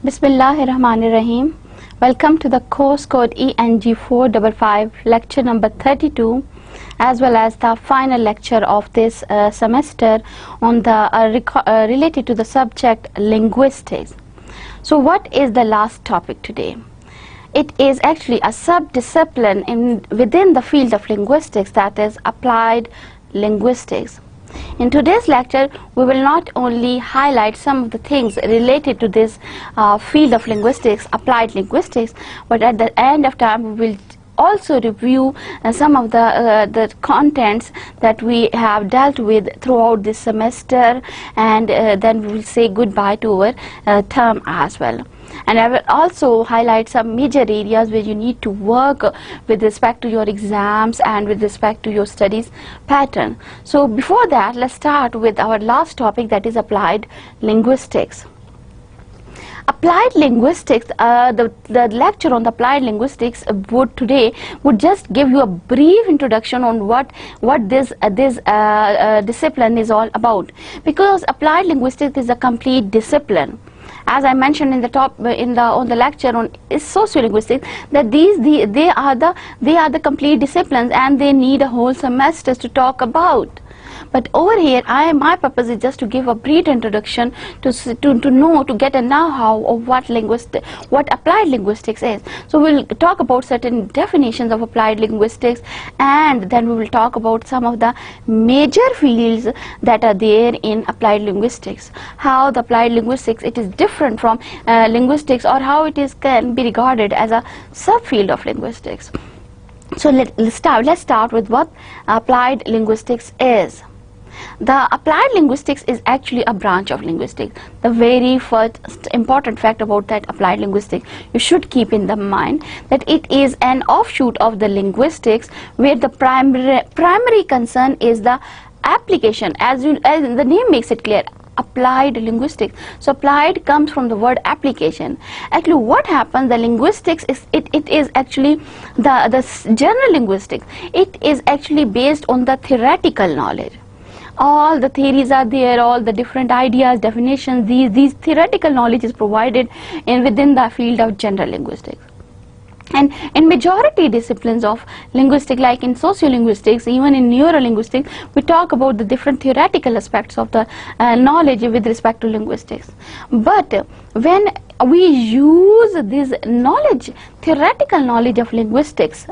Bismillahirrahmanirrahim. Welcome to the course code Eng455 lecture number 32, as well as the final lecture of this semester on the related to the subject linguistics. So what is the last topic today? It is actually a sub-discipline within the field of linguistics, that is applied linguistics. In today's lecture, we will not only highlight some of the things related to this field of linguistics, applied linguistics, but at the end of time we will also review some of the contents that we have dealt with throughout this semester, and then we will say goodbye to our term as well. And I will also highlight some major areas where you need to work with respect to your exams and with respect to your studies pattern. So before that, let's start with our last topic, that is applied linguistics. Applied linguistics, the lecture on the applied linguistics would just give you a brief introduction on what this discipline is all about, because applied linguistics is a complete discipline. As I mentioned in the on the lecture on sociolinguistics, that they are the complete disciplines and they need a whole semester to talk about. But over here, my purpose is just to give a brief introduction to get a know-how of what applied linguistics is. So we'll talk about certain definitions of applied linguistics, and then we will talk about some of the major fields that are there in applied linguistics. How the applied linguistics it is different from linguistics, or how can be regarded as a subfield of linguistics. So let's start with what applied linguistics is. The applied linguistics is actually a branch of linguistics. The very first important fact about that applied linguistics, you should keep in the mind that it is an offshoot of the linguistics, where the primary concern is the application, as the name makes it clear. Applied linguistics. So applied comes from the word application. Actually, what happens? The linguistics is it is actually the general linguistics. It is actually based on the theoretical knowledge. All the theories are there, all the different ideas, definitions. These theoretical knowledge is provided within the field of general linguistics. And in majority disciplines of linguistics, like in sociolinguistics, even in neurolinguistics, we talk about the different theoretical aspects of the knowledge with respect to linguistics. But when we use this knowledge, theoretical knowledge of linguistics,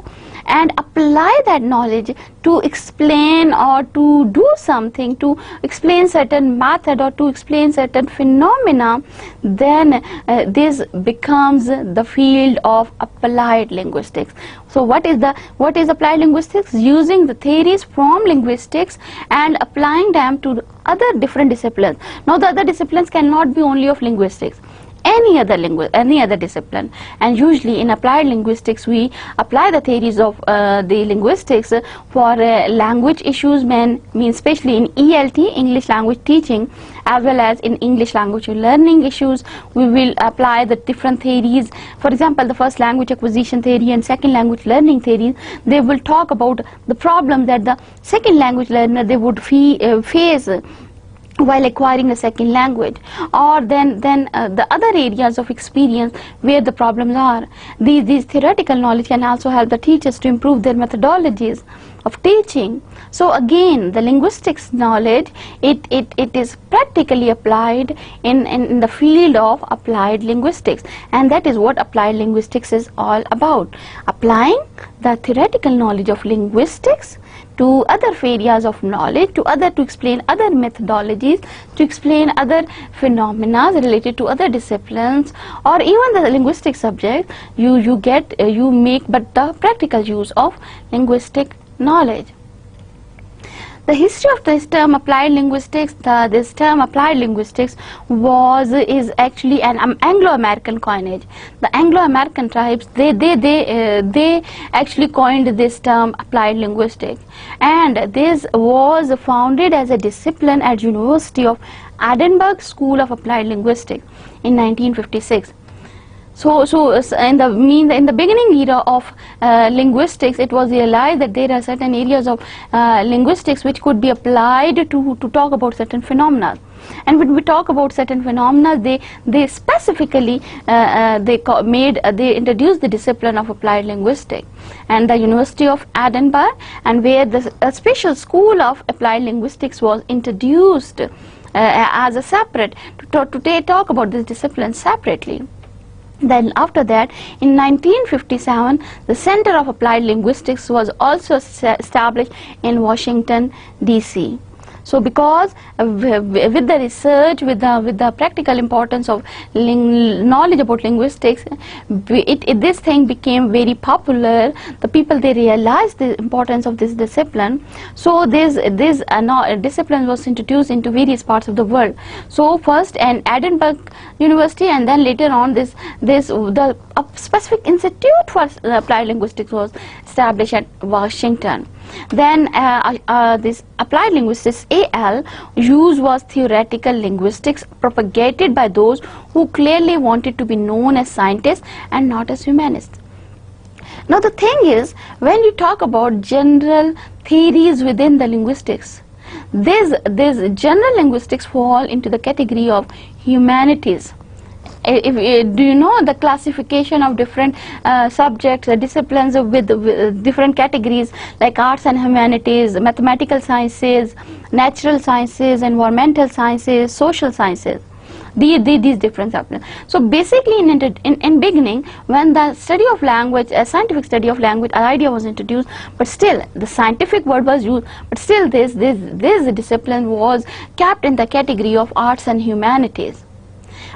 and apply that knowledge to explain or to do something, to explain certain method or to explain certain phenomena, then this becomes the field of applied linguistics. So what is applied linguistics? Using the theories from linguistics and applying them to other different disciplines. Now the other disciplines cannot be only of linguistics. Any other discipline, and usually in applied linguistics we apply the theories of the linguistics for language issues, especially in ELT, English language teaching, as well as in English language learning issues. We will apply the different theories. For example, the first language acquisition theory and second language learning theory, they will talk about the problem that the second language learner they would face while acquiring a second language, or then the other areas of experience where the problems are. These theoretical knowledge can also help the teachers to improve their methodologies of teaching. So again, the linguistics knowledge it is practically applied in the field of applied linguistics, and that is what applied linguistics is all about. Applying the theoretical knowledge of linguistics to other areas of knowledge, to explain other methodologies, to explain other phenomena related to other disciplines, or even the linguistic subject. You make but the practical use of linguistic knowledge. The history of this term applied linguistics, this term applied linguistics is actually an Anglo-American coinage. The Anglo-American tribes they actually coined this term applied linguistics, and this was founded as a discipline at University of Edinburgh School of Applied Linguistics in 1956. So in the beginning era of linguistics, it was realized that there are certain areas of linguistics which could be applied to talk about certain phenomena. And when we talk about certain phenomena, they specifically they introduced the discipline of applied linguistics, and the University of Edinburgh, and where a special school of applied linguistics was introduced as a separate to talk about this discipline separately. Then after that, in 1957, the Center of Applied Linguistics was also established in Washington, D.C. So because with the research, with the practical importance of knowledge about linguistics, this thing became very popular. The people, they realized the importance of this discipline. So this discipline was introduced into various parts of the world. So first in Edinburgh University, and then later on the specific institute for applied linguistics was established at Washington. Then this applied linguistics AL use was theoretical linguistics propagated by those who clearly wanted to be known as scientists and not as humanists. Now the thing is, when you talk about general theories within the linguistics, this general linguistics fall into the category of humanities. Do you know the classification of different subjects, disciplines with different categories like arts and humanities, mathematical sciences, natural sciences, environmental sciences, social sciences? These different subjects. So basically, in beginning, when the study of language, a scientific study of language idea was introduced, but still the scientific word was used, but still this discipline was kept in the category of arts and humanities.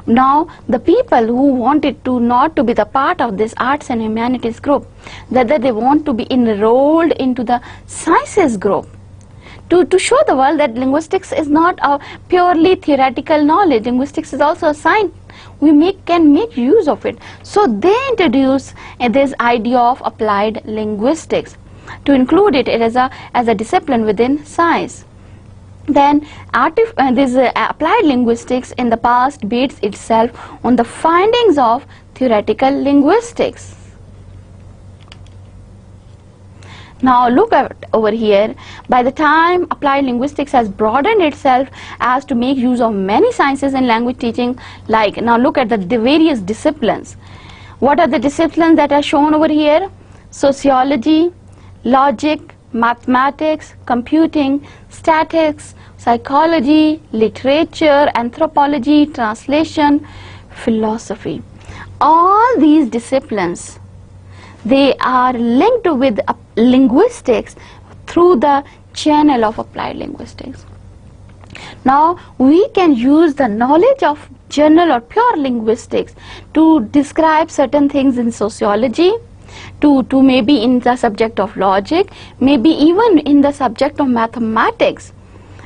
Now the people who wanted to not to be the part of this arts and humanities group, that they want to be enrolled into the sciences group, to show the world that linguistics is not a purely theoretical knowledge. Linguistics is also a science. We can make use of it. So they introduce this idea of applied linguistics to include it as a discipline within science. Then this applied linguistics in the past based itself on the findings of theoretical linguistics. Now look at over here, by the time applied linguistics has broadened itself as to make use of many sciences in language teaching, like now look at the various disciplines. What are the disciplines that are shown over here? Sociology, logic, mathematics, computing, statistics, psychology, literature, anthropology, translation, philosophy. All these disciplines, they are linked with linguistics through the channel of applied linguistics. Now we can use the knowledge of general or pure linguistics to describe certain things in sociology, to maybe in the subject of logic, maybe even in the subject of mathematics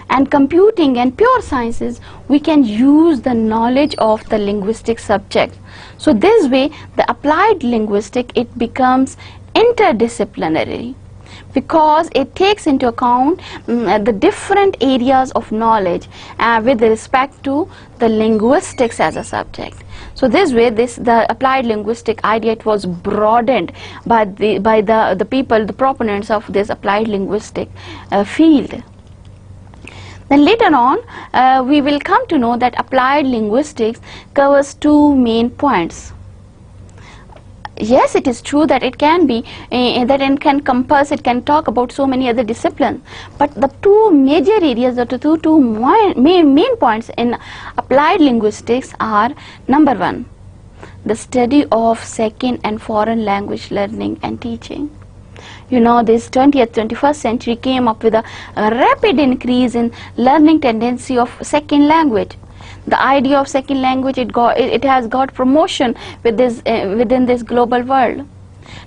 and computing and pure sciences. We can use the knowledge of the linguistic subject. So this way the applied linguistic, it becomes interdisciplinary, because it takes into account the different areas of knowledge with respect to the linguistics as a subject. So this way the applied linguistic idea, it was broadened by the people, the proponents of this applied linguistic field. Then later on we will come to know that applied linguistics covers two main points. Yes, it is true that it can be that it can compass, it can talk about so many other disciplines, but the two major areas, the two main points in applied linguistics are: number one, the study of second and foreign language learning and teaching. You know, this 20th, 21st century came up with a rapid increase in learning tendency of second language. The idea of second language, it has got promotion with this within this global world.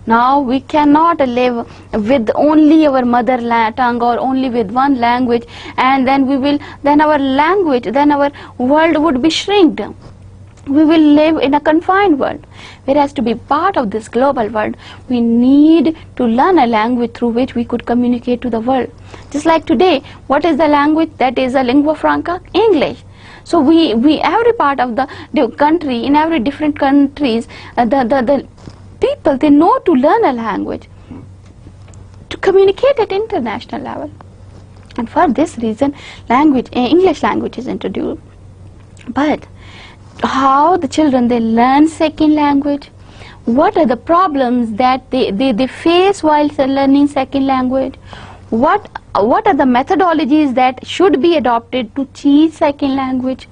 Now we cannot live with only our mother tongue or only with one language, and then our world would be shrinked. We will live in a confined world. Whereas to be part of this global world, we need to learn a language through which we could communicate to the world. Just like today, what is the language that is a lingua franca? English. So we every part of the country, in every different countries, the people, they know to learn a language to communicate at international level. And for this reason, English language is introduced. But how the children, they learn second language, what are the problems that they face while learning second language, what are the methodologies that should be adopted to teach second language.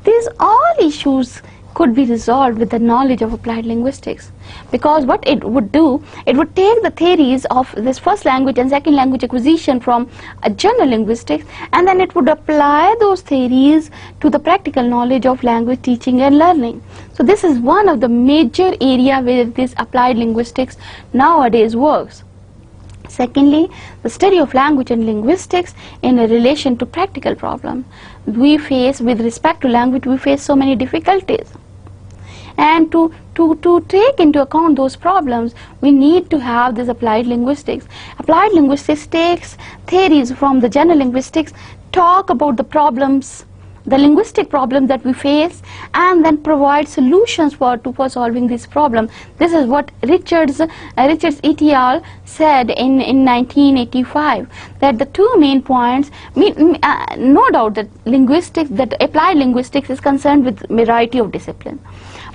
These all issues could be resolved with the knowledge of applied linguistics, because what it would do, it would take the theories of this first language and second language acquisition from a general linguistics, and then it would apply those theories to the practical knowledge of language teaching and learning. So this is one of the major area where this applied linguistics nowadays works. Secondly, the study of language and linguistics in relation to practical problems. We face, with respect to language, we face so many difficulties. And to take into account those problems, we need to have this applied linguistics. Applied linguistics takes theories from the general linguistics, talk about the problems, the linguistic problems that we face, and then provide solutions for solving this problem. This is what Richards et al. Said in 1985, that the two main points, no doubt that linguistics, that applied linguistics is concerned with variety of discipline.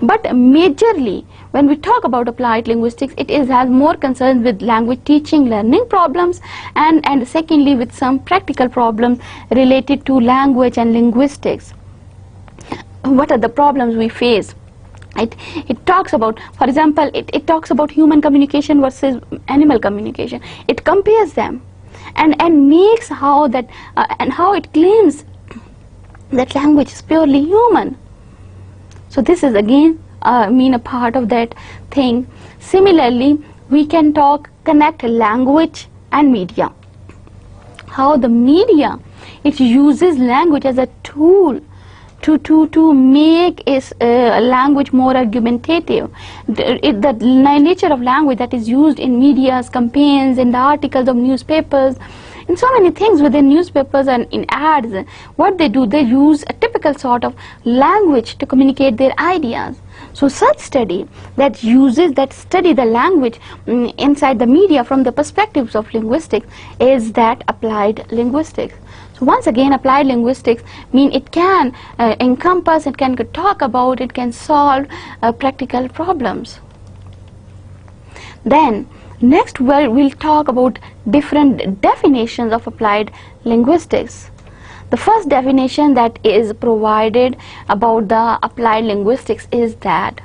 But majorly, when we talk about applied linguistics, it has more concern with language teaching, learning problems, and secondly with some practical problems related to language and linguistics. What are the problems we face? It talks about, for example, it talks about human communication versus animal communication. It compares them and makes how that and how it claims that language is purely human. So this is again a part of that thing. Similarly, we can connect language and media. How the media, it uses language as a tool to make its language more argumentative. The nature of language that is used in media's campaigns, in the articles of newspapers, in so many things within newspapers and in ads, what they do, they use a typical sort of language to communicate their ideas. So such study that study the language inside the media from the perspectives of linguistics is that applied linguistics. So once again, applied linguistics it can encompass, it can talk about, it can solve practical problems. Then next we'll talk about different definitions of applied linguistics. The first definition that is provided about the applied linguistics is that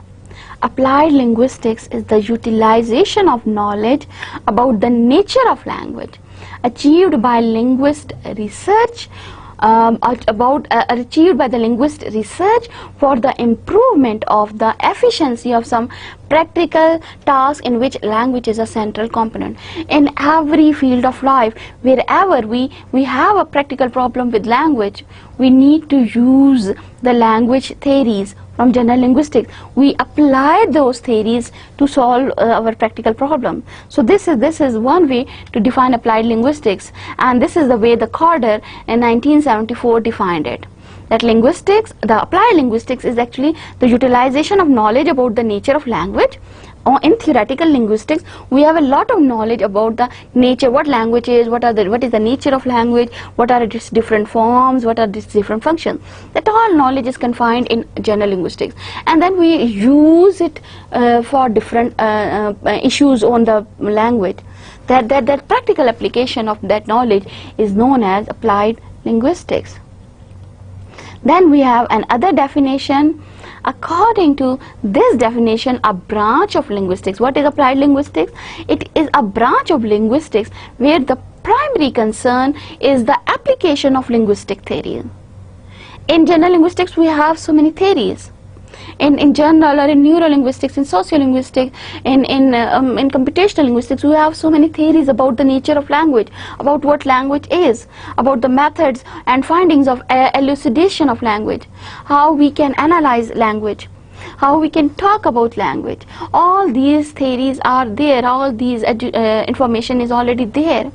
applied linguistics is the utilization of knowledge about the nature of language achieved by linguist research achieved by the linguist research for the improvement of the efficiency of some practical task in which language is a central component. In every field of life, wherever we have a practical problem with language, we need to use the language theories from general linguistics. We apply those theories to solve our practical problem. So this is one way to define applied linguistics, and this is the way the Corder in 1974 defined it. That linguistics, the applied linguistics, is actually the utilization of knowledge about the nature of language. In theoretical linguistics, we have a lot of knowledge about the nature, what language is, what is the nature of language, what are its different forms, what are its different functions. That all knowledge is confined in general linguistics, and then we use it for different issues on the language. That practical application of that knowledge is known as applied linguistics. Then we have another definition. According to this definition, a branch of linguistics. What is applied linguistics? It is a branch of linguistics where the primary concern is the application of linguistic theory. In general linguistics, we have so many theories. In general or in neurolinguistics, in sociolinguistics, in computational linguistics, we have so many theories about the nature of language, about what language is, about the methods and findings of elucidation of language, how we can analyze language, how we can talk about language. All these theories are there, all these information is already there.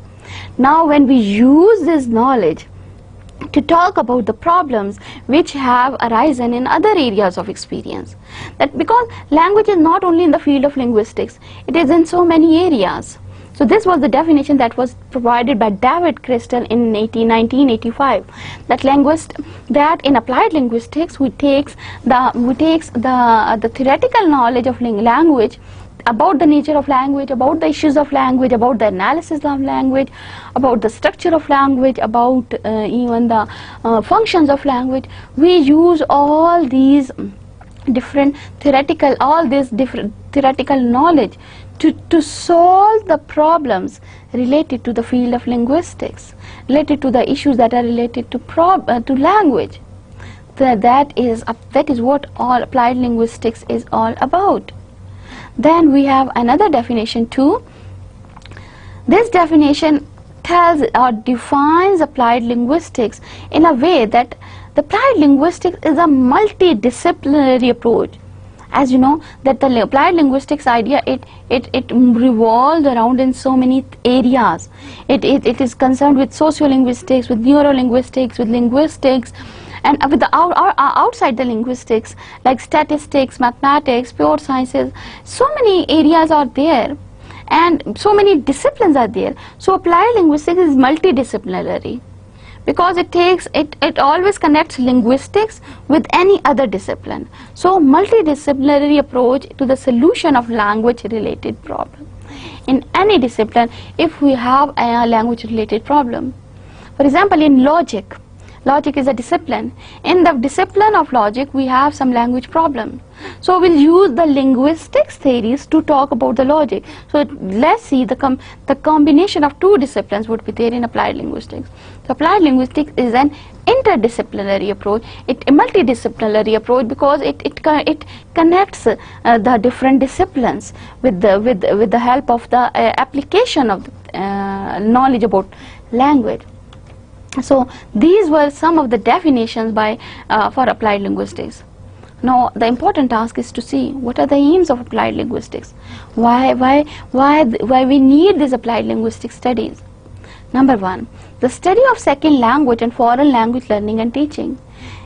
Now when we use this knowledge to talk about the problems which have arisen in other areas of experience, that because language is not only in the field of linguistics, it is in so many areas. So this was the definition that was provided by David Crystal in 1985. That in applied linguistics we takes the theoretical knowledge of language, about the nature of language, about the issues of language, about the analysis of language, about the structure of language, about even the functions of language. We use all these different theoretical knowledge to solve the problems related to the field of linguistics, related to the issues that are related to language. That is what all applied linguistics is all about. Then we have another definition too. This definition tells or defines applied linguistics in a way that the applied linguistics is a multidisciplinary approach. As you know, that the applied linguistics idea, it revolves around in so many areas. It is concerned with sociolinguistics, with neurolinguistics, with linguistics, and with the outside the linguistics, like statistics, mathematics, pure sciences. So many areas are there and so many disciplines are there. So applied linguistics is multidisciplinary because it always connects linguistics with any other discipline. So multidisciplinary approach to the solution of language related problem. In any discipline, if we have a language related problem, for example in logic is a discipline. In the discipline of logic we have some language problem, so we'll use the linguistics theories to talk about the logic. So let's see the combination of two disciplines would be there in applied linguistics. So applied linguistics is an interdisciplinary approach, a multidisciplinary approach, because it connects the different disciplines with the help of the application of knowledge about language. So these were some of the definitions for applied linguistics. Now the important task is to see what are the aims of applied linguistics. Why we need these applied linguistic studies. Number one, the study of second language and foreign language learning and teaching.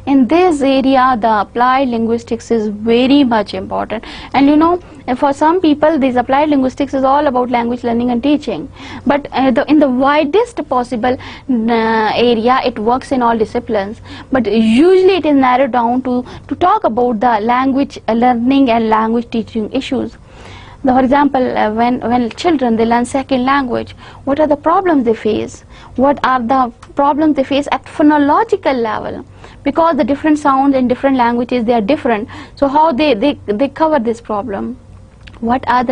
In this area, the applied linguistics is very much important. And you know, for some people, this applied linguistics is all about language learning and teaching. But in the widest possible area, it works in all disciplines. But usually, it is narrowed down to talk about the language learning and language teaching issues. For example, when children they learn second language, what are the problems they face? What are the problems they face at phonological level? Because the different sounds in different languages, they are different. So how they cover this problem? How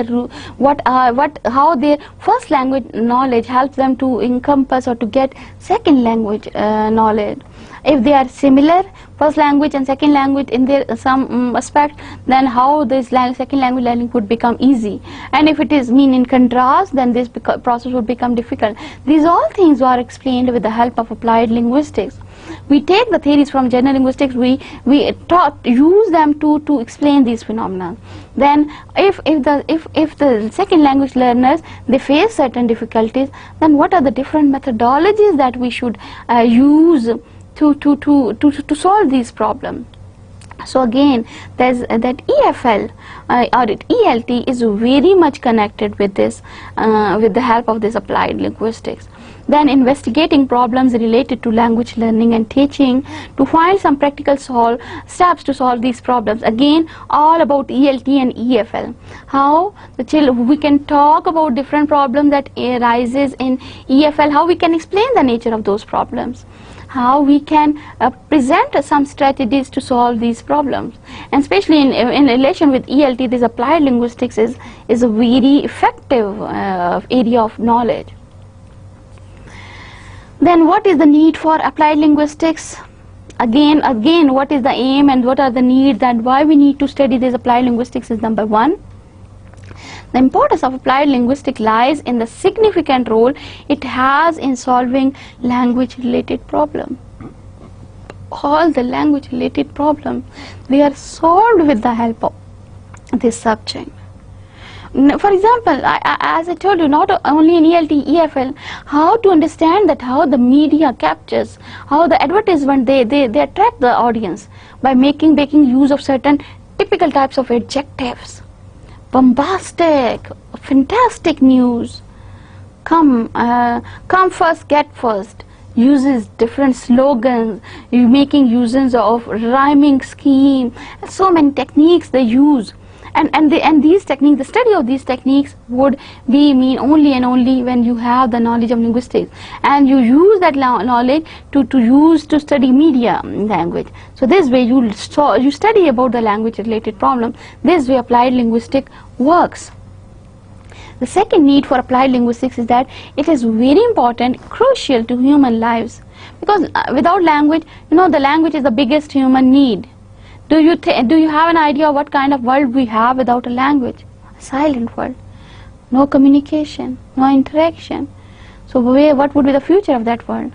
their first language knowledge helps them to encompass or to get second language knowledge. If they are similar, first language and second language in their some aspect, then how this second language learning would become easy. And if it is in contrast, then this process would become difficult. These all things are explained with the help of applied linguistics. We take the theories from general linguistics, we use them to explain these phenomena. Then if the second language learners they face certain difficulties, then what are the different methodologies that we should use to solve these problems? So again, there's that EFL or ELT is very much connected with this, with the help of this applied linguistics. Then investigating problems related to language learning and teaching to find some practical steps to solve these problems. Again, all about ELT and EFL. How we can talk about different problems that arises in EFL, how we can explain the nature of those problems, how we can present some strategies to solve these problems. And especially in relation with ELT, this applied linguistics is a very effective area of knowledge. Then what is the need for applied linguistics? Again, what is the aim and what are the needs and why we need to study this applied linguistics is number one. The importance of applied linguistics lies in the significant role it has in solving language-related problems. All the language-related problems, they are solved with the help of this subject. For example, as I told you, not only in ELT, EFL, how to understand that how the media captures, how the advertisement they attract the audience by making use of certain typical types of adjectives. Bombastic, fantastic news, come first, get first, uses different slogans, making uses of rhyming scheme, so many techniques they use. And these techniques, the study of these techniques would be mean only and only when you have the knowledge of linguistics, and you use that knowledge to study media language. So this way you study about the language related problem. This way applied linguistics works. The second need for applied linguistics is that it is very important, crucial to human lives, because without language, the language is the biggest human need. Do you have an idea what kind of world we have without a language? A silent world. No communication, no interaction. So what would be the future of that world?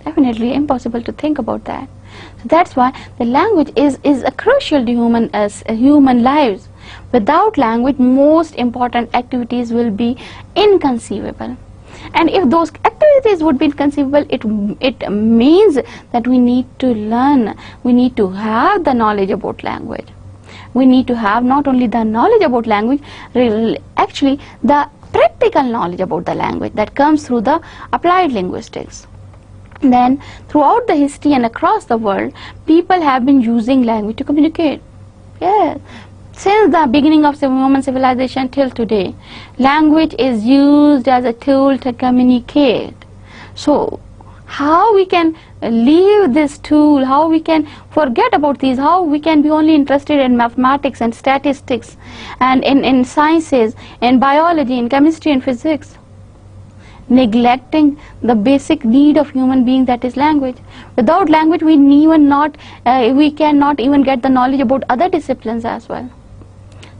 Definitely impossible to think about that. So that's why the language is a crucial to human lives. Without language, most important activities will be inconceivable. And if those activities would be inconceivable, it means that we need to learn, we need to have the knowledge about language. We need to have not only the knowledge about language, actually the practical knowledge about the language that comes through the applied linguistics. Then throughout the history and across the world, people have been using language to communicate. Yeah. Since the beginning of human civilization till today, language is used as a tool to communicate. So how we can leave this tool, how we can forget about these, how we can be only interested in mathematics and statistics and in sciences, in biology, in chemistry and physics, neglecting the basic need of human being, that is language. Without language we cannot even get the knowledge about other disciplines as well.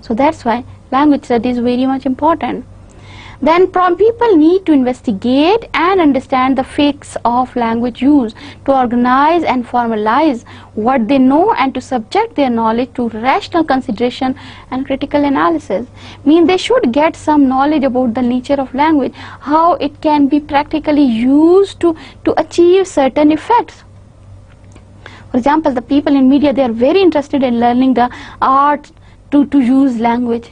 So that's why language study is very much important. Then people need to investigate and understand the facts of language use, to organize and formalize what they know and to subject their knowledge to rational consideration and critical analysis. They should get some knowledge about the nature of language, how it can be practically used to achieve certain effects. For example, the people in media, they are very interested in learning the art to use language.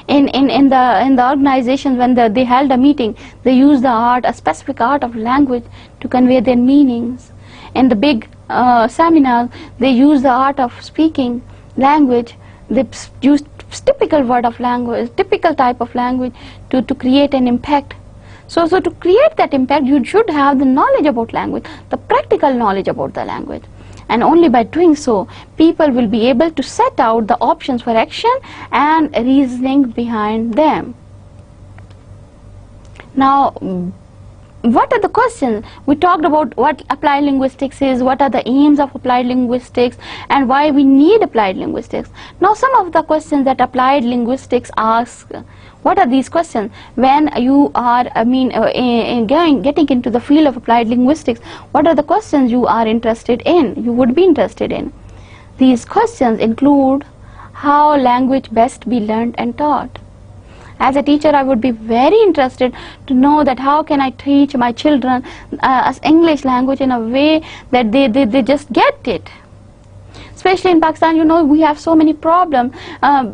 In the organizations, when they held a meeting, they used a specific art of language to convey their meanings. In the big seminars, they use the art of speaking language. They use typical word of language, typical type of language to create an impact. So to create that impact, you should have the knowledge about language, the practical knowledge about the language. And only by doing so, people will be able to set out the options for action and reasoning behind them. Now, what are the questions? We talked about what applied linguistics is, what are the aims of applied linguistics, and why we need applied linguistics. Now, some of the questions that applied linguistics asks. What are these questions? When you are, getting into the field of applied linguistics, what are the questions you are interested in, you would be interested in? These questions include how language best be learned and taught. As a teacher, I would be very interested to know that how can I teach my children English language in a way that they just get it. Especially in Pakistan, we have so many problems.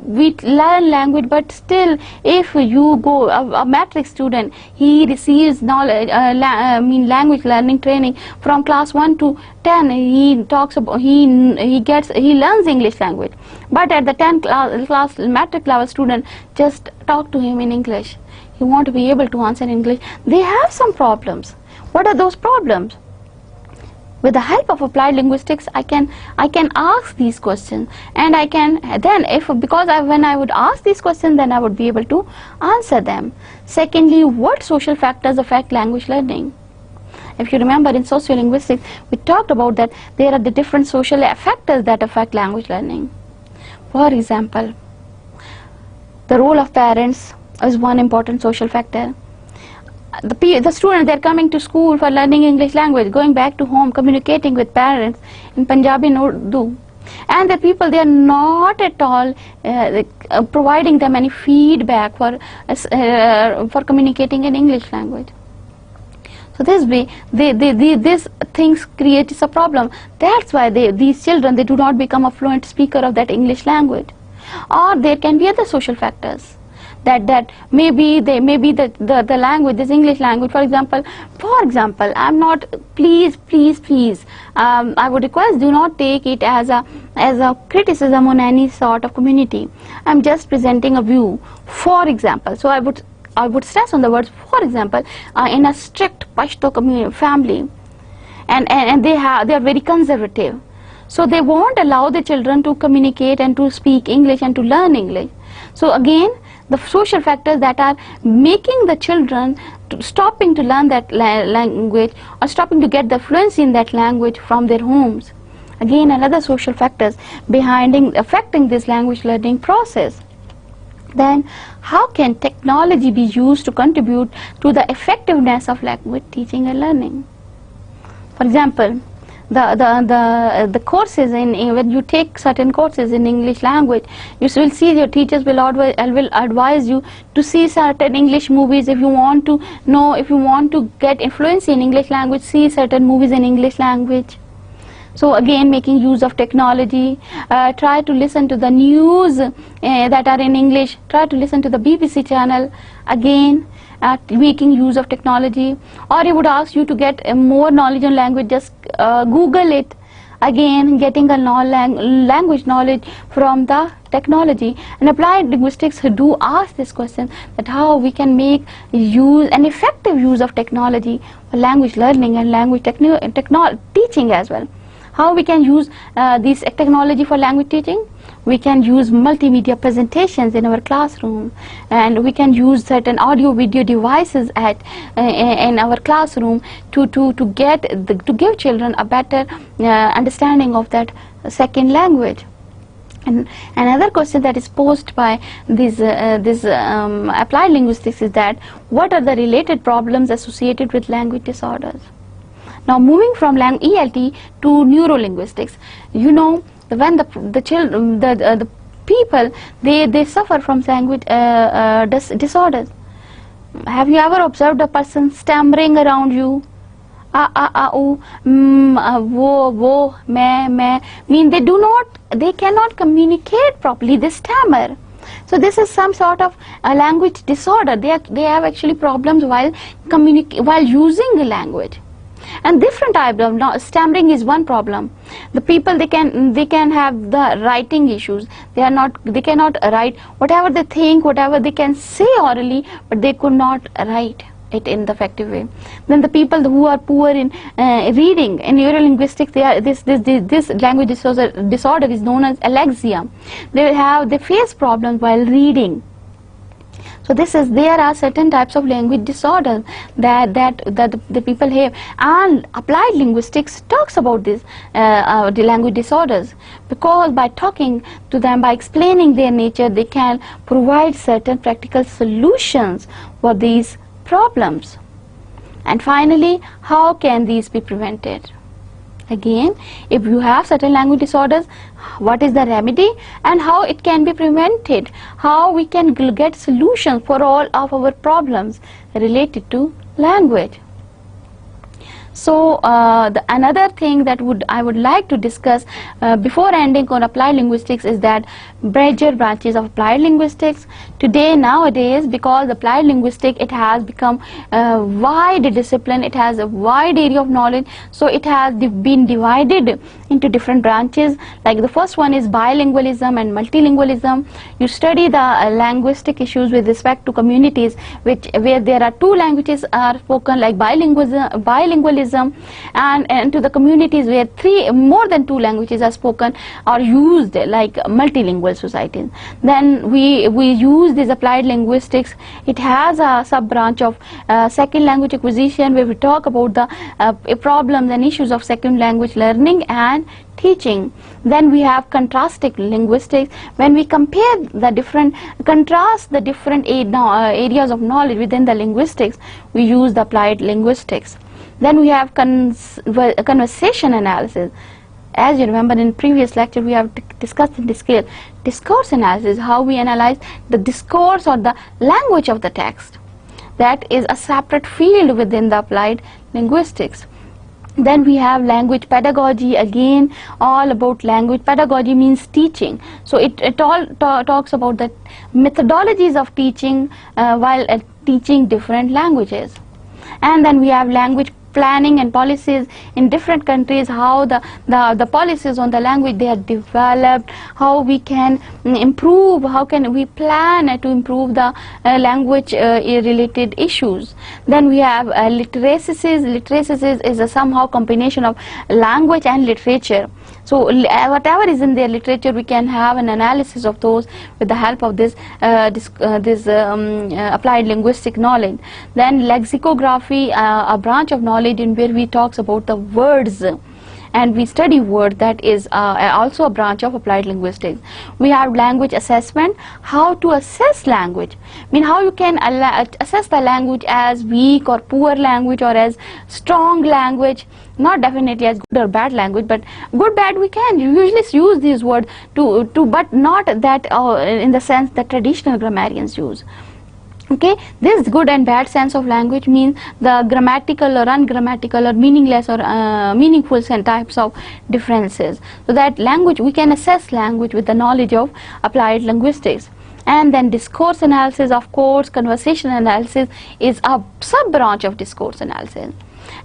We learn language, but still, if you go a matric student, he receives knowledge, language learning training from class 1 to 10. He talks about he learns English language, but at the 10th class matric level student, just talk to him in English. He won't be able to answer in English. They have some problems. What are those problems? With the help of applied linguistics, I can ask these questions, and I can then, when I would ask these questions, then I would be able to answer them. Secondly, what social factors affect language learning? If you remember, in sociolinguistics, we talked about that there are the different social factors that affect language learning. For example, the role of parents is one important social factor. The students, they are coming to school for learning English language, going back to home, communicating with parents in Punjabi and Urdu. And the people, they are not at all providing them any feedback for communicating in English language. So this way, these things creates a problem. That's why these children, they do not become a fluent speaker of that English language. Or there can be other social factors. that maybe the language, this English language, for example, I'm not, please, I would request, do not take it as a criticism on any sort of community. I'm just presenting a view. For example, so I would stress on the words for example. In a strict Pashto community family, and they are very conservative, so they won't allow the children to communicate and to speak English and to learn English. So again, the social factors that are making the children stopping to learn that language, or stopping to get the fluency in that language from their homes. Again, another social factors affecting this language learning process. Then how can technology be used to contribute to the effectiveness of language teaching and learning? For example, the courses when you take certain courses in English language, you will see your teachers will advise you to see certain English movies. If you want to get fluency in English language, see certain movies in English language. So again, making use of technology, try to listen to the news that are in English, try to listen to the BBC channel, again making use of technology. Or he would ask you to get more knowledge on language, just Google it, again getting a language knowledge from the technology. And applied linguistics do ask this question, that how we can make an effective use of technology for language learning and language teaching as well. How we can use this technology for language teaching? We can use multimedia presentations in our classroom, and we can use certain audio-video devices in our classroom to give children a better understanding of that second language. And another question that is posed by this applied linguistics is that what are the related problems associated with language disorders? Now, moving from ELT to neurolinguistics, you know, when the people they suffer from language disorders. Have you ever observed a person stammering around you? Wo, me. Mean they cannot communicate properly. They stammer. So this is some sort of a language disorder. They have actually problems while using the language. And different types of stammering is one problem. The people they can have the writing issues. They cannot write whatever they think, whatever they can say orally, but they could not write it in the effective way. Then the people who are poor in reading, in neurolinguistics, this language disorder is known as alexia. They face problems while reading. So there are certain types of language disorders that the people have, and applied linguistics talks about this the language disorders, because by talking to them, by explaining their nature, they can provide certain practical solutions for these problems. And finally, how can these be prevented? Again, if you have certain language disorders, what is the remedy and how it can be prevented? How we can get solutions for all of our problems related to language? So another thing that I would like to discuss before ending on applied linguistics is that major branches of applied linguistics. Nowadays, because applied linguistics, it has become a wide discipline, it has a wide area of knowledge, so it has been divided into different branches. Like the first one is bilingualism and multilingualism. You study the linguistic issues with respect to communities where there are two languages are spoken, like bilingualism, and to the communities where more than two languages are spoken or used, like multilingual societies. Then we use this applied linguistics. It has a sub branch of second language acquisition, where we talk about the problems and issues of second language learning and teaching. Then we have contrasting linguistics. When we contrast the different areas of knowledge within the linguistics, we use the applied linguistics. Then we have conversation analysis. As you remember, in previous lecture we have discussed in discourse analysis, how we analyze the discourse or the language of the text. That is a separate field within the applied linguistics. Then we have language pedagogy, again all about language pedagogy means teaching. So it all talks about the methodologies of teaching while teaching different languages. And then we have language planning and policies in different countries, how the policies on the language they are developed, how we can improve, how can we plan to improve the language related issues. Then we have literacies. Literacies is a somehow combination of language and literature. So whatever is in their literature, we can have an analysis of those with the help of this applied linguistic knowledge. Then lexicography, a branch of knowledge in where we talks about the words and we study word, that is also a branch of applied linguistics. We have language assessment, how to assess language, I mean how you can assess the language as weak or poor language or as strong language, not definitely as good or bad language, but good bad we can usually use these words to but not that in the sense that traditional grammarians use. Okay, this good and bad sense of language means the grammatical or ungrammatical or meaningless or meaningful types of differences. So that language, we can assess language with the knowledge of applied linguistics. And then discourse analysis, of course, conversation analysis is a sub branch of discourse analysis.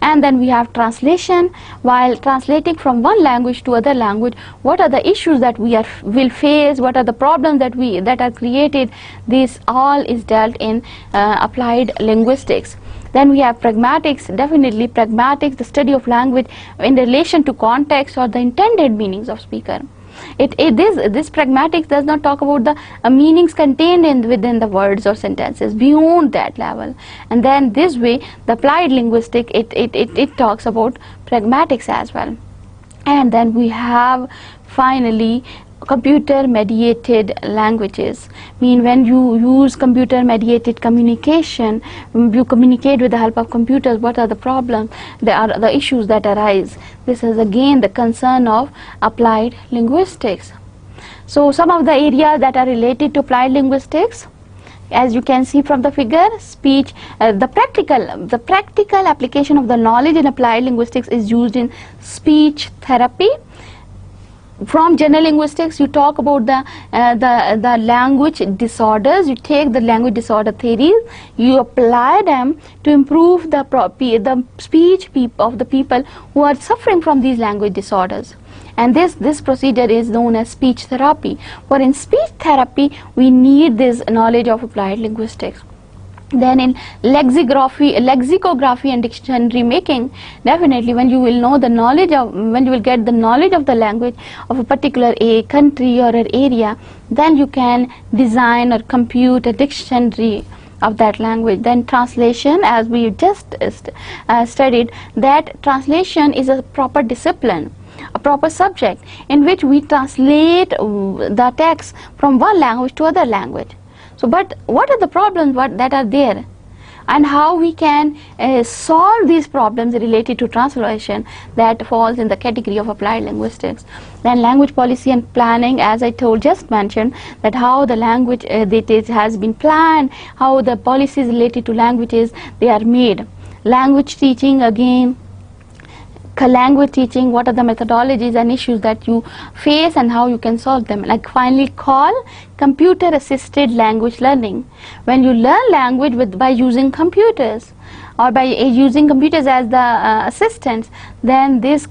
And then we have translation. While translating from one language to other language, what are the issues that we will face, what are the problems that are created, this all is dealt in applied linguistics. Then we have pragmatics. Definitely pragmatics, the study of language in relation to context or the intended meanings of speaker. This pragmatics does not talk about the meanings contained within the words or sentences, beyond that level. And then this way the applied linguistic it talks about pragmatics as well. And then we have finally computer mediated languages. Mean when you use computer mediated communication, you communicate with the help of computers, what are the problems, there are the issues that arise. This is again the concern of applied linguistics. So some of the areas that are related to applied linguistics, as you can see from the figure, speech, the practical application of the knowledge in applied linguistics is used in speech therapy. From general linguistics, you talk about the language disorders. You take the language disorder theories, you apply them to improve the speech of the people who are suffering from these language disorders. And this procedure is known as speech therapy. For in speech therapy, we need this knowledge of applied linguistics. Then in lexicography and dictionary making, definitely when you will know the knowledge of, when you will get the knowledge of the language of a particular country or an area, then you can design or compute a dictionary of that language. Then translation, as we just studied, that translation is a proper discipline, a proper subject in which we translate the text from one language to other language. So, but what are the problems that are there, and how we can solve these problems related to translation, that falls in the category of applied linguistics. Then language policy and planning, as I just mentioned, that how the language has been planned, how the policies related to languages they are made. Language teaching, again, language teaching, what are the methodologies and issues that you face and how you can solve them. Like finally, computer assisted language learning. When you learn language by using computers or by using computers as the assistants, then this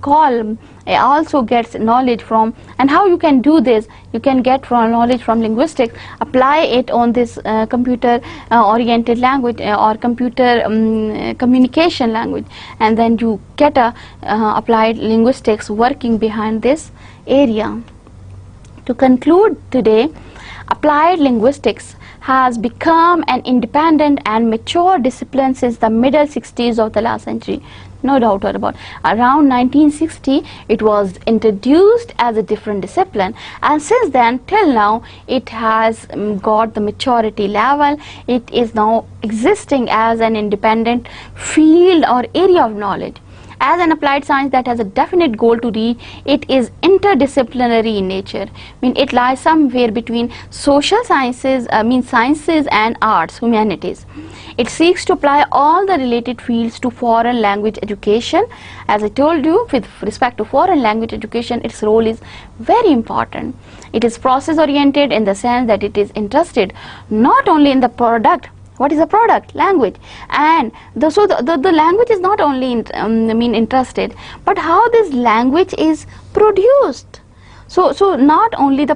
also gets knowledge from, and how you can do this, you can get knowledge from linguistics, apply it on this computer oriented language or computer communication language, and then you get applied linguistics working behind this area. To conclude today, applied linguistics has become an independent and mature discipline since the middle 60s of the last century. No doubt about it. Around 1960, it was introduced as a different discipline, and since then till now, it has got the maturity level. It is now existing as an independent field or area of knowledge. As an applied science that has a definite goal to reach, it is interdisciplinary in nature. It lies somewhere between social sciences, sciences and arts, humanities. It seeks to apply all the related fields to foreign language education. As I told you, with respect to foreign language education, its role is very important. It is process oriented in the sense that it is interested not only in the product. What is a product? Language. And the language is not only interested, but how this language is produced. So not only the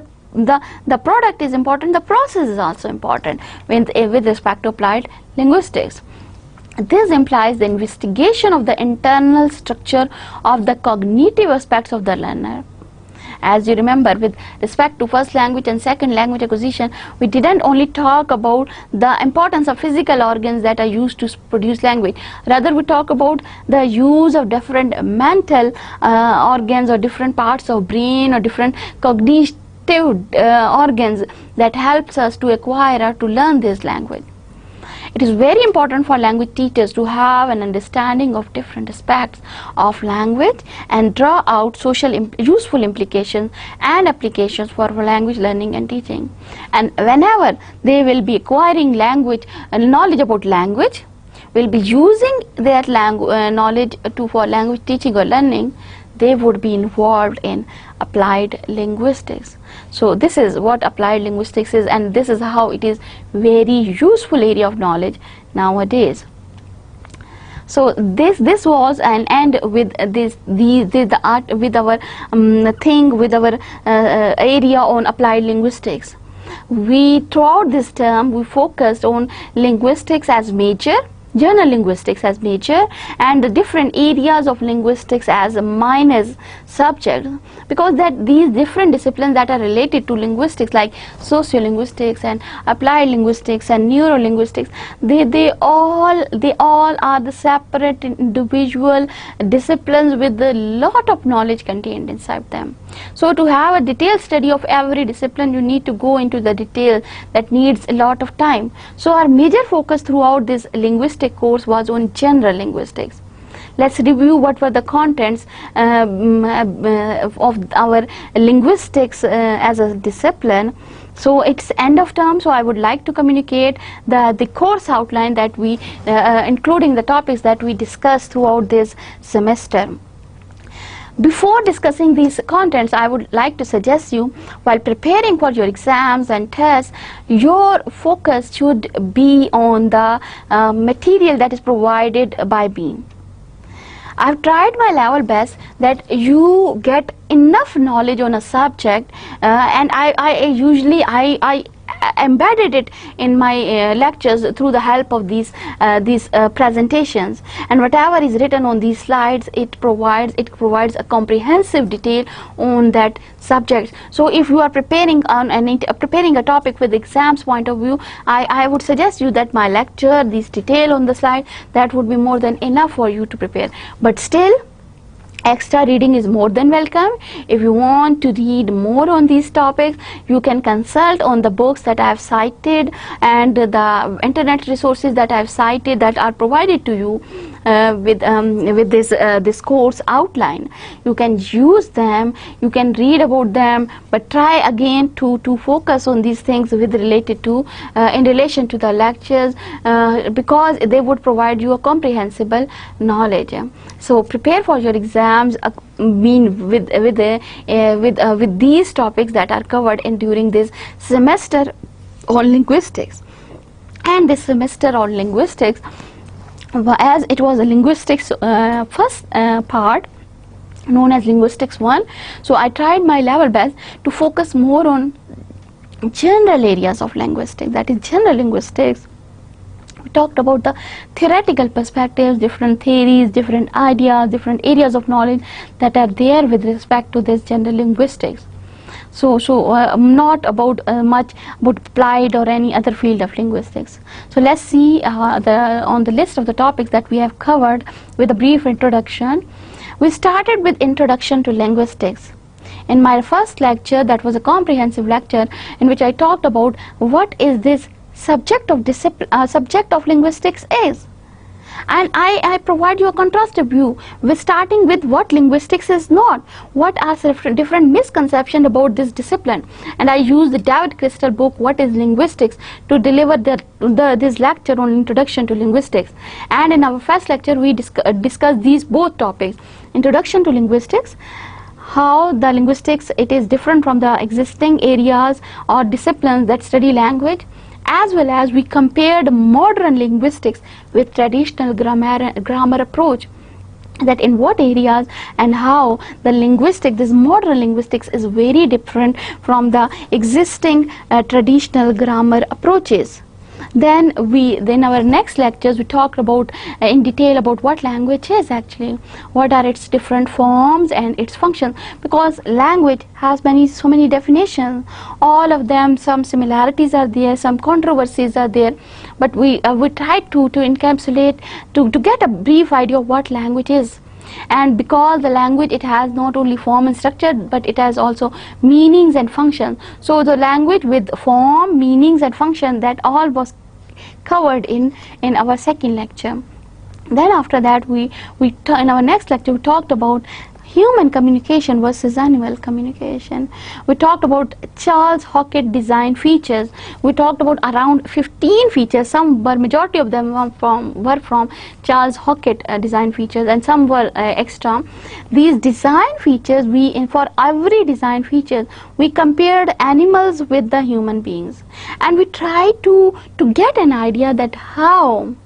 product is important, the process is also important with respect to applied linguistics. This implies the investigation of the internal structure of the cognitive aspects of the learner. As you remember, with respect to first language and second language acquisition, we didn't only talk about the importance of physical organs that are used to produce language. Rather, we talk about the use of different mental organs or different parts of brain or different cognitive organs that helps us to acquire or to learn this language. It is very important for language teachers to have an understanding of different aspects of language and draw out useful implications and applications for language learning and teaching. And whenever they will be acquiring language and knowledge about language, will be using that knowledge for language teaching or learning, they would be involved in applied linguistics. So this is what applied linguistics is, and this is how it is very useful area of knowledge nowadays. So this was an end with the art with our area on applied linguistics. Throughout this term we focused on linguistics as major, general linguistics as major, and the different areas of linguistics as a minor subject, because these different disciplines that are related to linguistics, like sociolinguistics and applied linguistics and neurolinguistics, they all are the separate individual disciplines with a lot of knowledge contained inside them. So to have a detailed study of every discipline, you need to go into the detail that needs a lot of time. So our major focus throughout this linguistic course was on general linguistics. Let's review what were the contents of our linguistics as a discipline. So it's end of term, so I would like to communicate the course outline that we including the topics that we discussed throughout this semester. Before discussing these contents, I would like to suggest you, while preparing for your exams and tests, your focus should be on the material that is provided by me. I've tried my level best that you get enough knowledge on a subject, and I usually embedded it in my lectures through the help of these presentations, and whatever is written on these slides, it provides a comprehensive detail on that subject. So if you are preparing a topic with exams point of view, I would suggest you that my lecture, this detail on the slide, that would be more than enough for you to prepare. But still, extra reading is more than welcome. If you want to read more on these topics, you can consult on the books that I have cited and the internet resources that I have cited that are provided to you with this course outline. You can use them, you can read about them, but try again to focus on these things with related to in relation to the lectures, because they would provide you a comprehensible knowledge. So prepare for your exams with these topics that are covered during this semester on linguistics. And this semester on linguistics, as it was a linguistics first part known as linguistics 1, so I tried my level best to focus more on general areas of linguistics, that is general linguistics. We talked about the theoretical perspectives, different theories, different ideas, different areas of knowledge that are there with respect to this general linguistics. So not about much about applied or any other field of linguistics. So let's see on the list of the topics that we have covered with a brief introduction. We started with introduction to linguistics. In my first lecture, that was a comprehensive lecture in which I talked about what is this subject of linguistics is. and I provide you a contrastive view with starting with what linguistics is not, what are different misconceptions about this discipline, and I use the David Crystal book What is Linguistics to deliver this lecture on Introduction to Linguistics. And in our first lecture we discuss these both topics, Introduction to Linguistics, how the linguistics it is different from the existing areas or disciplines that study language, as well as we compared modern linguistics with traditional grammar approach, that in what areas and how the this modern linguistics is very different from the existing traditional grammar approaches. Then our next lectures we talked about in detail about what language is actually, what are its different forms and its functions, because language has so many definitions, all of them, some similarities are there, some controversies are there, but we tried to encapsulate to get a brief idea of what language is. And because the language it has not only form and structure, but it has also meanings and functions. So the language with form, meanings and function, that all was covered in our second lecture. Then after that in our next lecture we talked about human communication versus animal communication. We talked about Charles Hockett design features. We talked about around 15 features. Some were, majority of them were from Charles Hockett design features, and some were extra. These design features, for every design feature we compared animals with the human beings, and we tried to get an idea that how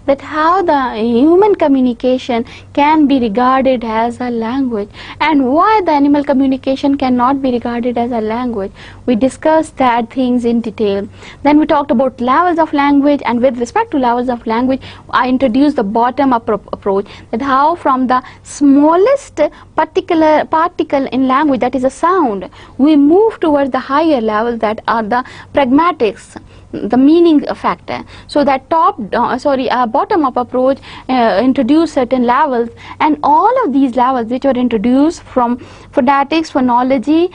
the human communication can be regarded as a language, and why the animal communication cannot be regarded as a language. We discussed that things in detail. Then we talked about levels of language, and with respect to levels of language I introduced the bottom-up approach, that how from the smallest particle in language, that is a sound, we move towards the higher levels that are the pragmatics, the meaning factor. So that bottom-up approach introduced certain levels, and all of these levels which were introduced from phonetics, phonology,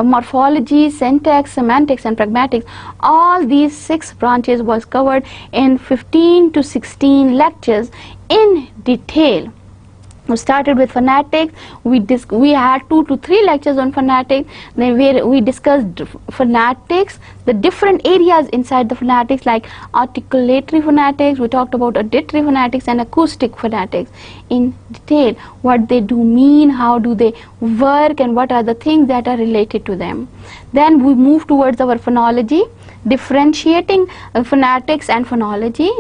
morphology, syntax, semantics and pragmatics, all these 6 branches was covered in 15 to 16 lectures in detail. We started with phonetics. We had 2 to 3 lectures on phonetics. Then we discussed phonetics, the different areas inside the phonetics, like articulatory phonetics. We talked about auditory phonetics and acoustic phonetics in detail, what they do mean, how do they work, and what are the things that are related to them. Then we moved towards our phonology, differentiating phonetics and phonology.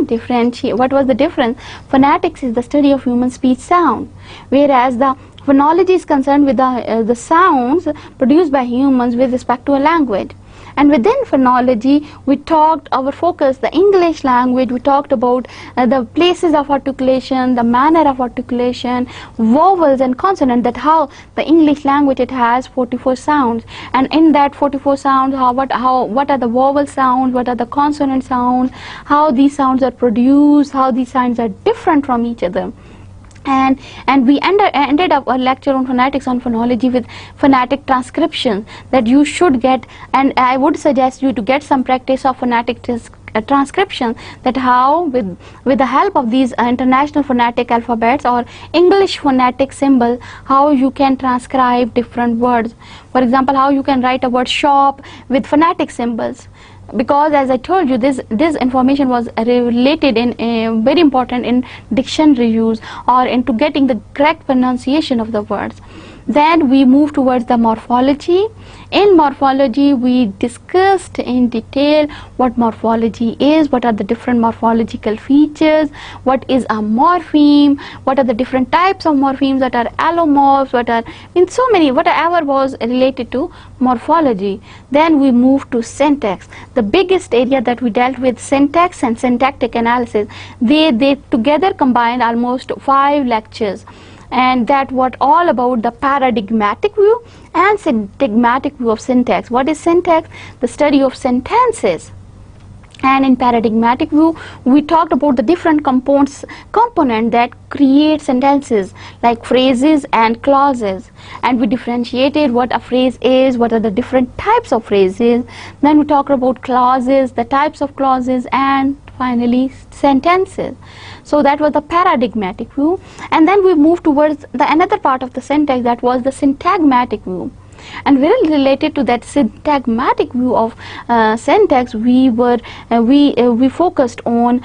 What was the difference? Phonetics is the study of human speech sound, whereas the phonology is concerned with the sounds produced by humans with respect to a language. And within phonology we talked our focus, the English language, we talked about the places of articulation, the manner of articulation, vowels and consonants, that how the English language it has 44 sounds, and in that 44 sounds what are the vowel sounds, what are the consonant sounds, how these sounds are produced, how these sounds are different from each other. And we ended up a lecture on phonetics and phonology with phonetic transcription that you should get, and I would suggest you to get some practice of phonetic transcription, that how with the help of these international phonetic alphabets or English phonetic symbol, how you can transcribe different words. For example, how you can write a word shop with phonetic symbols, because as I told you, this information was related in very important in dictionary use or into getting the correct pronunciation of the words. Then we move towards the morphology. In morphology we discussed in detail what morphology is, what are the different morphological features, what is a morpheme, what are the different types of morphemes, that are allomorphs, what are in so many, whatever was related to morphology. Then we move to syntax, the biggest area that we dealt with, syntax and syntactic analysis. They together combined almost 5 lectures, and that what all about the paradigmatic view and syntagmatic view of syntax. What is syntax? The study of sentences. And in paradigmatic view we talked about the different components that create sentences, like phrases and clauses, and we differentiated what a phrase is, what are the different types of phrases. Then we talked about clauses, the types of clauses, and finally sentences. So that was the paradigmatic view, and then we moved towards the another part of the syntax, that was the syntagmatic view. And very related to that syntagmatic view of syntax, we focused on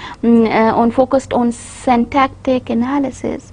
syntactic analysis.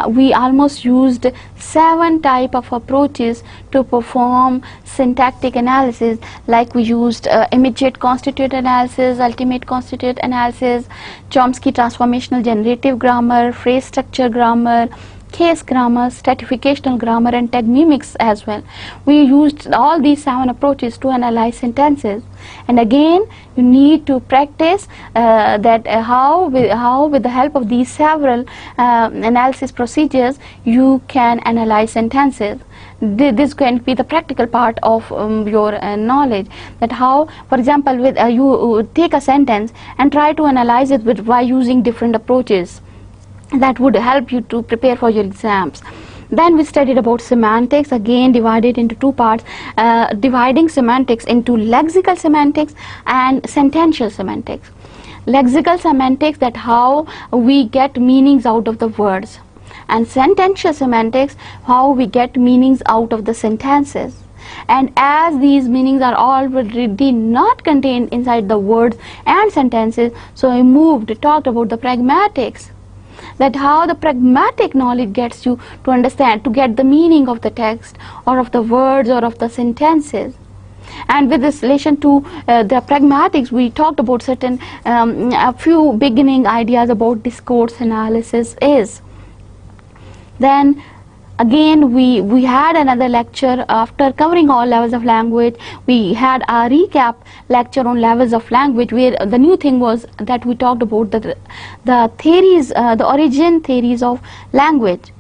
We almost used 7 type of approaches to perform syntactic analysis, like we used immediate constituent analysis, ultimate constituent analysis, Chomsky transformational generative grammar, phrase structure grammar, case grammar, stratificational grammar, and technemics as well. We used all these 7 approaches to analyze sentences. And again, you need to practice how with the help of these several analysis procedures you can analyze sentences. This is going to be the practical part of your knowledge, that how, for example, with you take a sentence and try to analyze it by using different approaches. That would help you to prepare for your exams. Then we studied about semantics, again divided into 2 parts, dividing semantics into lexical semantics and sentential semantics. Lexical semantics, that how we get meanings out of the words, and sentential semantics, how we get meanings out of the sentences. And as these meanings are already not contained inside the words and sentences, so we talked about the pragmatics, that how the pragmatic knowledge gets you to understand, to get the meaning of the text or of the words or of the sentences. And with this relation to the pragmatics, we talked about certain a few beginning ideas about discourse analysis is. Then again we had another lecture after covering all levels of language. We had a recap lecture on levels of language, where the new thing was that we talked about the theories, the origin theories of language.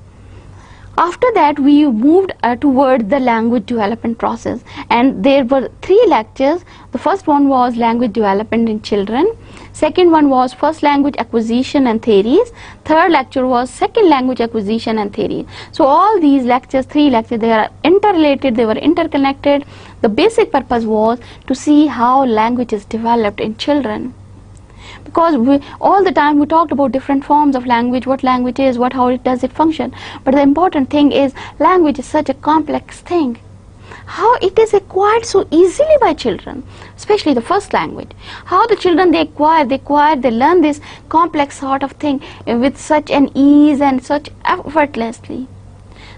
After that we moved towards the language development process, and there were 3 lectures. The first one was language development in children, second one was first language acquisition and theories, third lecture was second language acquisition and theory. So all these lectures, 3 lectures, they are interrelated, they were interconnected. The basic purpose was to see how language is developed in children, because all the time we talked about different forms of language, what language is, how does it function. But the important thing is, language is such a complex thing. How it is acquired so easily by children, especially the first language. How the children they learn this complex sort of thing with such an ease and such effortlessly.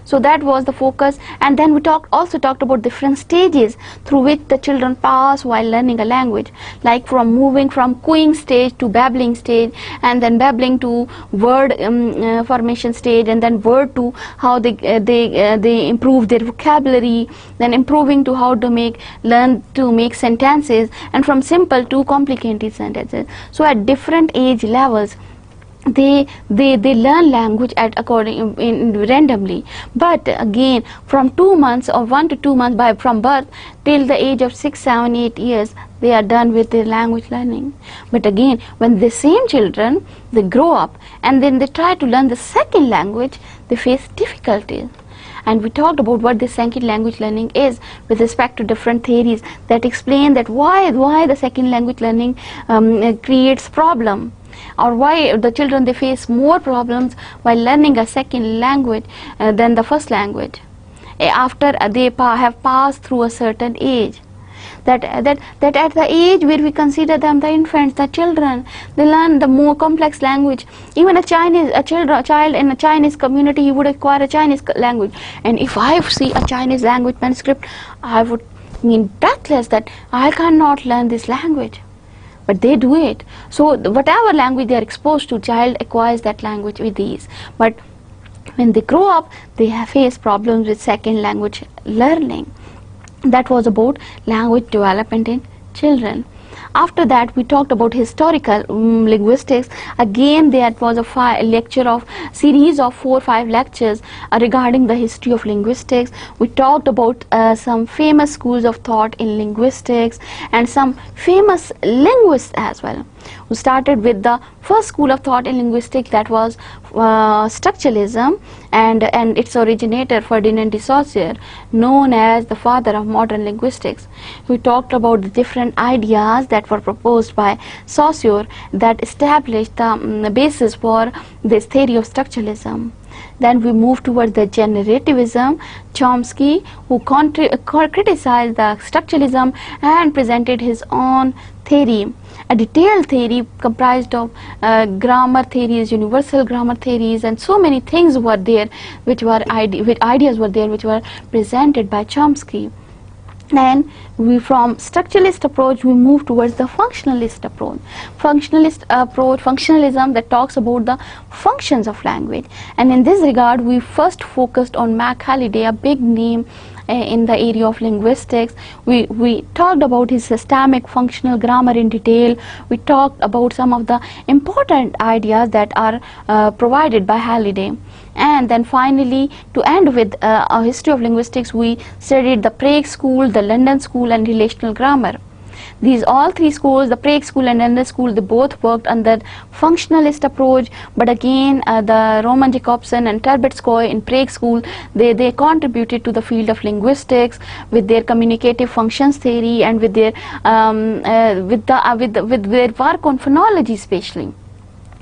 So that was the focus. And then we also talked about different stages through which the children pass while learning a language, like from moving from cooing stage to babbling stage, and then babbling to word formation stage, and then word to how they improve their vocabulary, then improving to how to learn to make sentences, and from simple to complicated sentences. So at different age levels, they learn language randomly. But again, from 2 months or 1 to 2 months from birth till the age of 6, 7, 8 years, they are done with their language learning. But again, when the same children, they grow up and then they try to learn the second language, they face difficulties. And we talked about what the second language learning is with respect to different theories that explain that why the second language learning creates problem, or why the children they face more problems while learning a second language than the first language after they have passed through a certain age. That at the age where we consider them the infants, the children, they learn the more complex language. Even a child in a Chinese community, he would acquire a Chinese language. And if I see a Chinese language manuscript, I would mean breathless that I cannot learn this language. But they do it. So whatever language they are exposed to, child acquires that language with ease. But when they grow up, they face problems with second language learning. That was about language development in children. After that, we talked about historical linguistics. Again, that was a series of 4 or 5 lectures regarding the history of linguistics. We talked about some famous schools of thought in linguistics and some famous linguists as well. We started with the first school of thought in linguistics, that was structuralism, and its originator Ferdinand de Saussure, known as the father of modern linguistics. We talked about the different ideas that were proposed by Saussure that established the basis for this theory of structuralism. Then we move towards the generativism. Chomsky, who criticized the structuralism and presented his own theory, a detailed theory comprised of grammar theories, universal grammar theories, and so many things were there, which were ideas were there which were presented by Chomsky. And from structuralist approach we move towards the functionalist approach. Functionalism that talks about the functions of language. And in this regard we first focused on Mac Halliday, a big name in the area of linguistics. We talked about his systemic functional grammar in detail. We talked about some of the important ideas that are provided by Halliday. And then finally, to end with a history of linguistics, we studied the Prague School, the London School, and relational grammar. These all three schools, the Prague School and London School, they both worked under functionalist approach, but again the Roman Jakobson and Terbetzkoy in Prague School, they contributed to the field of linguistics with their communicative functions theory and with their with their work on phonology especially.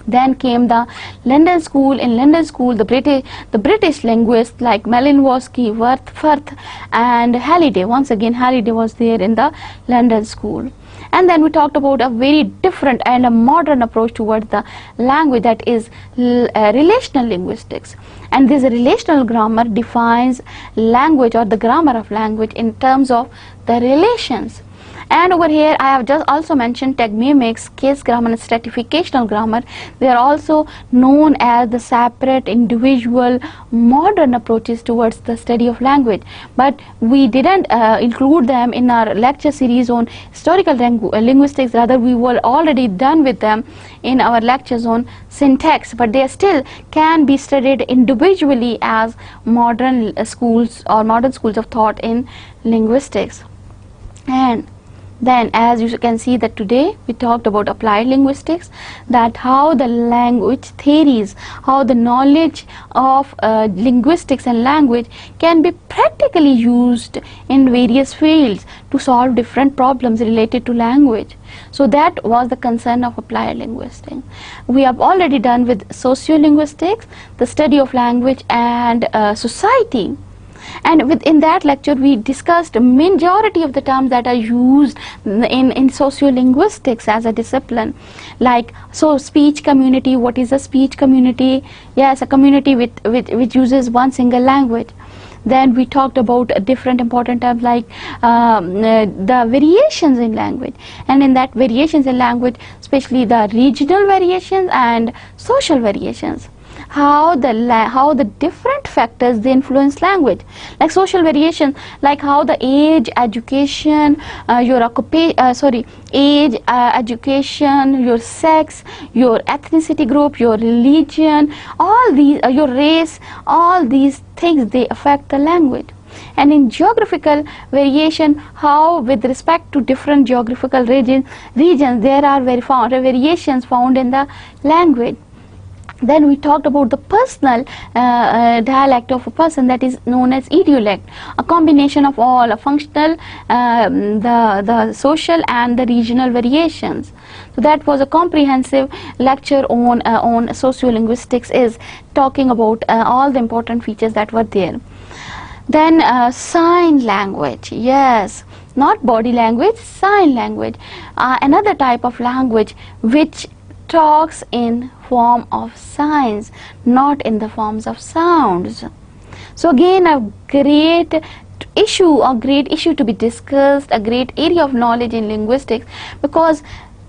Then came the London School. In London School, the British linguists like Malinowski, Wordsworth, and Halliday. Once again, Halliday was there in the London School. And then we talked about a very different and a modern approach towards the language, that is relational linguistics. And this relational grammar defines language or the grammar of language in terms of the relations. And over here I have just also mentioned tegmimics, case grammar, and stratificational grammar. They are also known as the separate, individual, modern approaches towards the study of language. But we didn't include them in our lecture series on historical linguistics. Rather, we were already done with them in our lectures on syntax. But they still can be studied individually as modern schools or modern schools of thought in linguistics. And then, as you can see, that today we talked about applied linguistics, that how the language theories, how the knowledge of linguistics and language can be practically used in various fields to solve different problems related to language. So that was the concern of applied linguistics. We have already done with sociolinguistics, the study of language and society. And within that lecture we discussed majority of the terms that are used in sociolinguistics as a discipline, like speech community. What is a speech community? Yes, a community which uses one single language. Then we talked about different important terms like the variations in language, and in that variations in language, especially the regional variations and social variations. How the different factors they influence language, like social variation, like how the age, education, your occupation, education, your sex, your ethnicity group, your religion, all these, your race, all these things, they affect the language. And in geographical variation, how with respect to different geographical regions there are variations found in the language. Then we talked about the personal dialect of a person, that is known as idiolect, a combination of all a functional, the social and the regional variations. So that was a comprehensive lecture on sociolinguistics, is talking about all the important features that were there. Then sign language, yes, not body language, sign language, another type of language which talks in form of signs, not in the forms of sounds. So again, a great issue to be discussed, a great area of knowledge in linguistics, because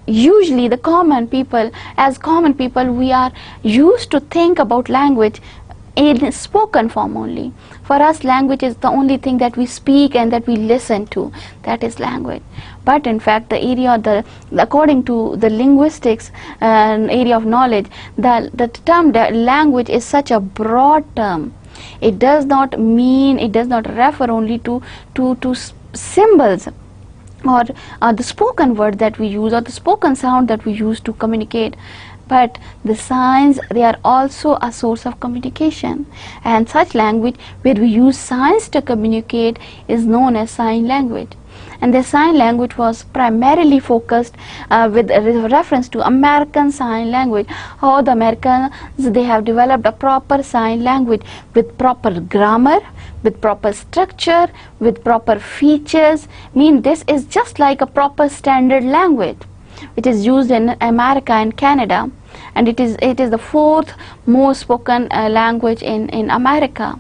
usually the common people, we are used to think about language in spoken form only. For us, language is the only thing that we speak and that we listen to, that is language. But in fact, the area, according to the linguistics area of knowledge, the term language is such a broad term. It does not refer only to symbols or the spoken word that we use or the spoken sound that we use to communicate. But the signs, they are also a source of communication, and such language where we use signs to communicate is known as sign language. and the sign language was primarily focused with reference to American Sign Language, how the Americans, they have developed a proper sign language with proper grammar, with proper structure, with proper features. This is just like a proper standard language which is used in America and Canada, and it is the fourth most spoken language in America.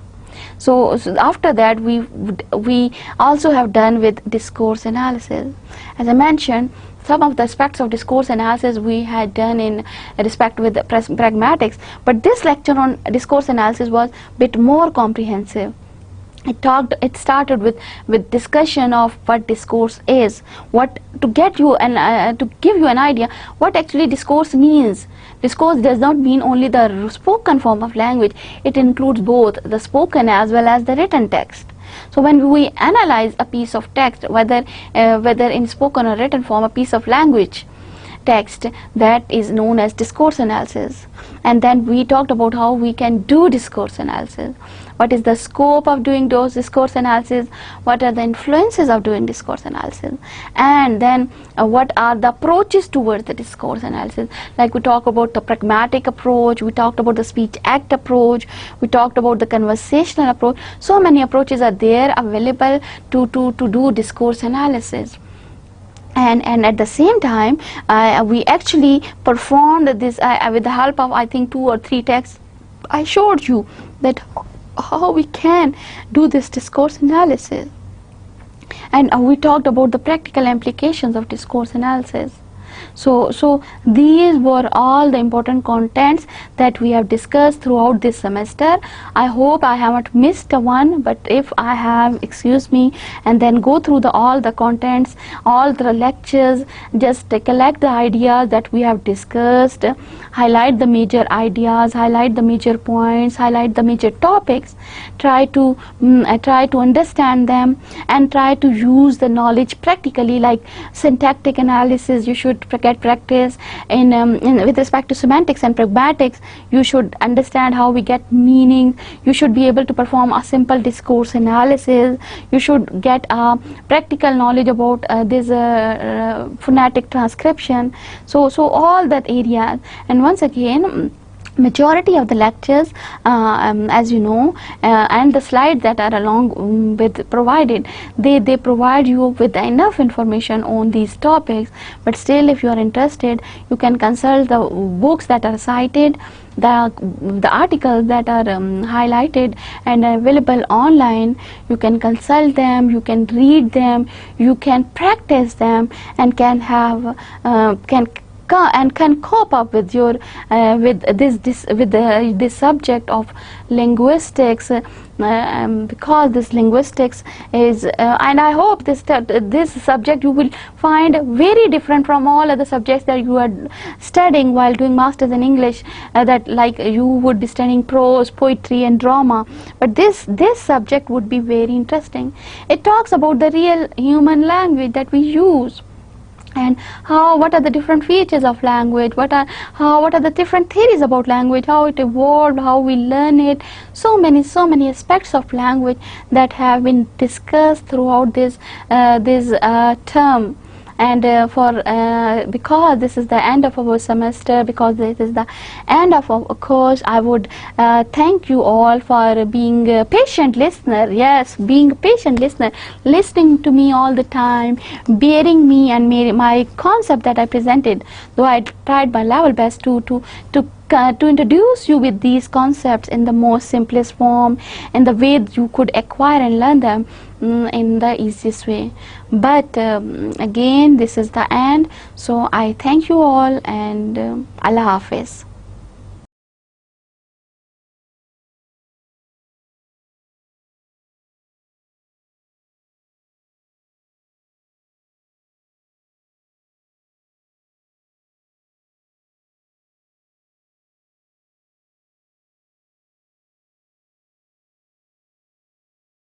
So after that we also have done with discourse analysis. As I mentioned, some of the aspects of discourse analysis we had done in respect with pragmatics, but this lecture on discourse analysis was a bit more comprehensive. It started with discussion of what discourse is, what to get you and to give you an idea what actually discourse means. Discourse does not mean only the spoken form of language, it includes both the spoken as well as the written text. So when we analyze a piece of text, whether in spoken or written form, a piece of language text, that is known as discourse analysis. And then we talked about how we can do discourse analysis. What is the scope of doing those discourse analysis? What are the influences of doing discourse analysis? And then what are the approaches towards the discourse analysis? Like we talked about the pragmatic approach, we talked about the speech act approach, we talked about the conversational approach. So many approaches are there available to do discourse analysis. And at the same time, we actually performed this with the help of, I think, 2 or 3 texts. I showed you that how we can do this discourse analysis, and we talked about the practical implications of discourse analysis. So these were all the important contents that we have discussed throughout this semester. I hope I haven't missed one, but if I have, excuse me, and then go through all the contents, all the lectures, just collect the ideas that we have discussed, highlight the major ideas, highlight the major points, highlight the major topics, try to understand them, and try to use the knowledge practically, like syntactic analysis. You should get practice in with respect to semantics and pragmatics. You should understand how we get meaning. You should be able to perform a simple discourse analysis. You should get a practical knowledge about this phonetic transcription. So all that areas. And once again, majority of the lectures, as you know, and the slides that are along with provided, they provide you with enough information on these topics. But still, if you are interested, you can consult the books that are cited, the articles that are highlighted and available online. You can consult them, you can read them, you can practice them, and can have can cope up with your with this subject of linguistics, because this linguistics is and I hope this subject you will find very different from all other subjects that you are studying while doing masters in English, that like you would be studying prose, poetry and drama. But this subject would be very interesting. It talks about the real human language that we use, and what are the different features of language, what are the different theories about language, how it evolved, how we learn it. So many aspects of language that have been discussed throughout this term. And because this is the end of our semester, because this is the end of our course, I would thank you all for being a patient listener. Yes, being a patient listener, listening to me all the time, bearing me and my concept that I presented, though I tried my level best to introduce you with these concepts in the most simplest form, in the way you could acquire and learn them in the easiest way. But again, this is the end, so I thank you all, and Allah Hafiz.